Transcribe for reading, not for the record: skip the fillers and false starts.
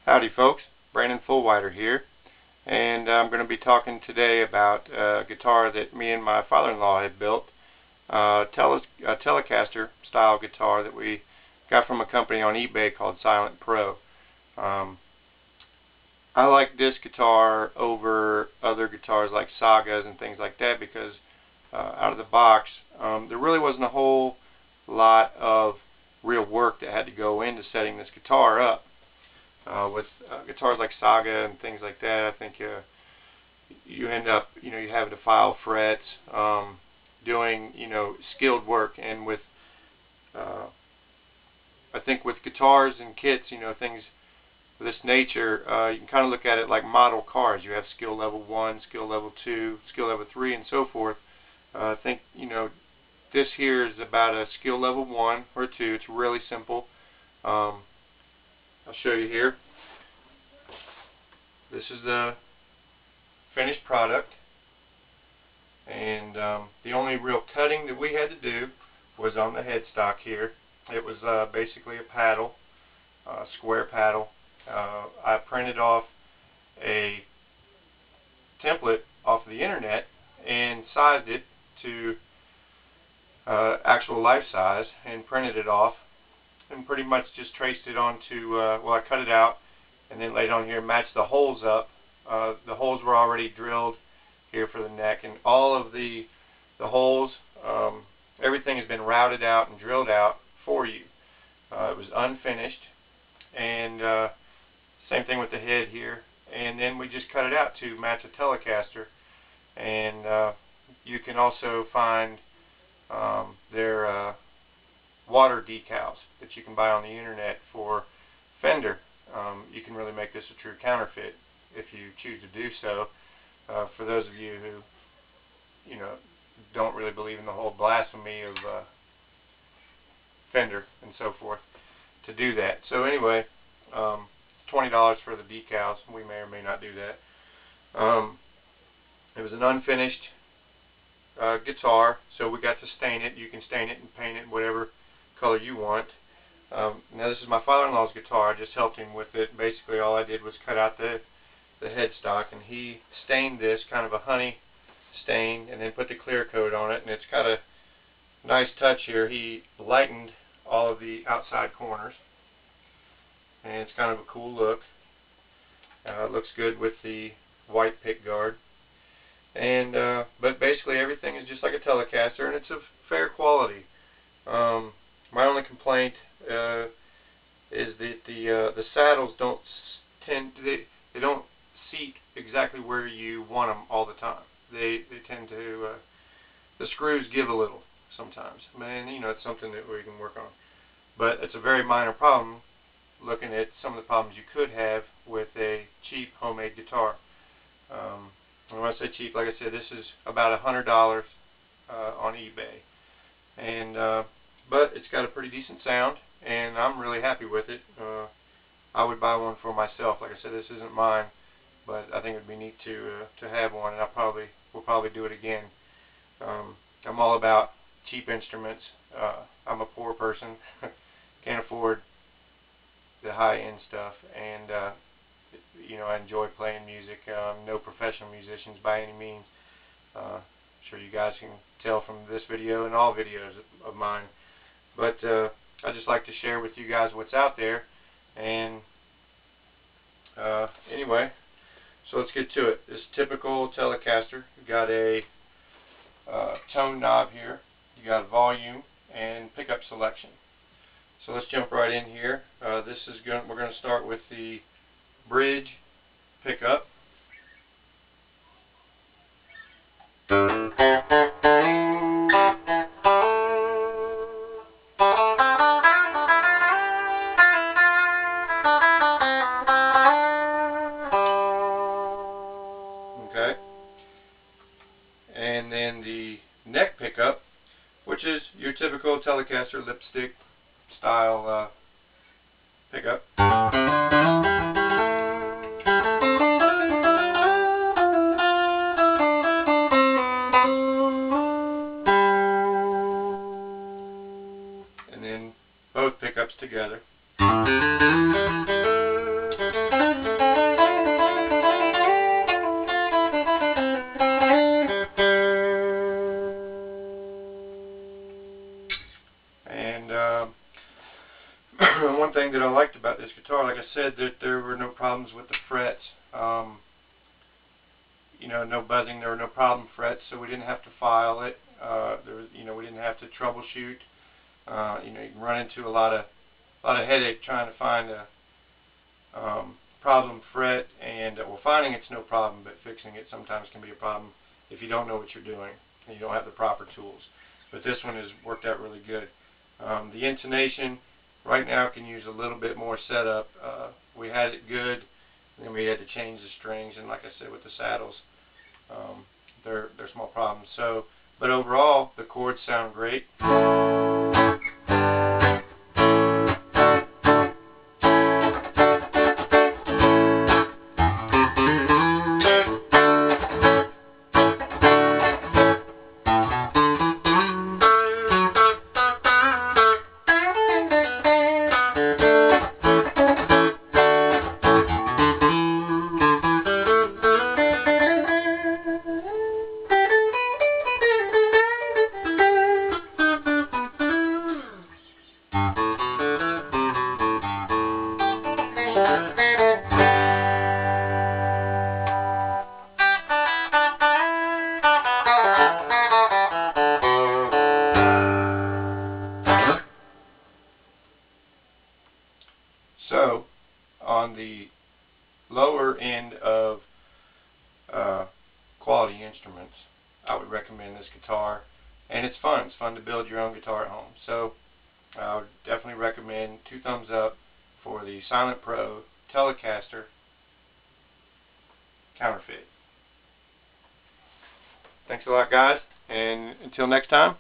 Howdy folks, Brandon Fulwider here, and I'm going to be talking today about a guitar that me and my father-in-law had built, a Telecaster style guitar that we got from a company on eBay called Silent Pro. I like this guitar over other guitars like Sagas and things like that because out of the box there really wasn't a whole lot of real work that had to go into setting this guitar up. With guitars like Saga and things like that, I think you end up, you having to file frets, doing, skilled work. And with, I think with guitars and kits, things of this nature, you can kind of look at it like model cars. You have skill level 1, skill level 2, skill level 3, and so forth. I think, this here is about a skill level 1 or 2. It's really simple. I'll show you here. This is the finished product, and the only real cutting that we had to do was on the headstock here. It was basically a paddle, square paddle. I printed off a template off of the internet and sized it to actual life size and printed it off, and pretty much just traced it onto, well, I cut it out and then laid it on here and matched the holes up. The holes were already drilled here for the neck, and all of the holes, everything has been routed out and drilled out for you. It was unfinished, and same thing with the head here, and then we just cut it out to match a Telecaster. And you can also find their water decals that you can buy on the internet for Fender. You can really make this a true counterfeit if you choose to do so. For those of you who, don't really believe in the whole blasphemy of Fender and so forth, to do that. So anyway, $20 for the decals. We may or may not do that. It was an unfinished guitar, so we got to stain it. You can stain it and paint it whatever color you want. Now this is my father-in-law's guitar. I just helped him with it. Basically all I did was cut out the headstock, and he stained this kind of a honey stain and then put the clear coat on it, and it's got a nice touch here. He lightened all of the outside corners, and it's kind of a cool look. It looks good with the white pick guard. And but basically everything is just like a Telecaster, and it's of fair quality. My only complaint is that the saddles don't they don't seat exactly where you want them all the time. They tend to the screws give a little sometimes. Man, it's something that we can work on. But it's a very minor problem looking at some of the problems you could have with a cheap homemade guitar. And when I say cheap, like I said, this is about $100 on eBay, and but it's got a pretty decent sound, and I'm really happy with it. I would buy one for myself. Like I said, this isn't mine, but I think it would be neat to have one, and we'll probably do it again. I'm all about cheap instruments. I'm a poor person, can't afford the high-end stuff, and I enjoy playing music. No professional musicians by any means. I'm sure you guys can tell from this video and all videos of mine. But I just like to share with you guys what's out there. And anyway, so let's get to it. This typical Telecaster. You got a tone knob here. You got volume and pickup selection. So let's jump right in here. We're going to start with the bridge pickup. Okay. And then the neck pickup, which is your typical Telecaster lipstick style pickup. And then both pickups together. thing that I liked about this guitar, like I said, that there were no problems with the frets. You know, no buzzing. There were no problem frets, so we didn't have to file it. There was, you know, we didn't have to troubleshoot. You know, you can run into a lot of headache trying to find a problem fret, and well, finding it's no problem, but fixing it sometimes can be a problem if you don't know what you're doing and you don't have the proper tools. But this one has worked out really good. The intonation right now can use a little bit more setup. We had it good, and then we had to change the strings, and like I said, with the saddles, they're small problems. So, but overall, the chords sound great. So, on the lower end of quality instruments, I would recommend this guitar, and it's fun. It's fun to build your own guitar at home. So, I would definitely recommend 2 thumbs up for the Silent Pro Telecaster counterfeit. Thanks a lot, guys, and until next time.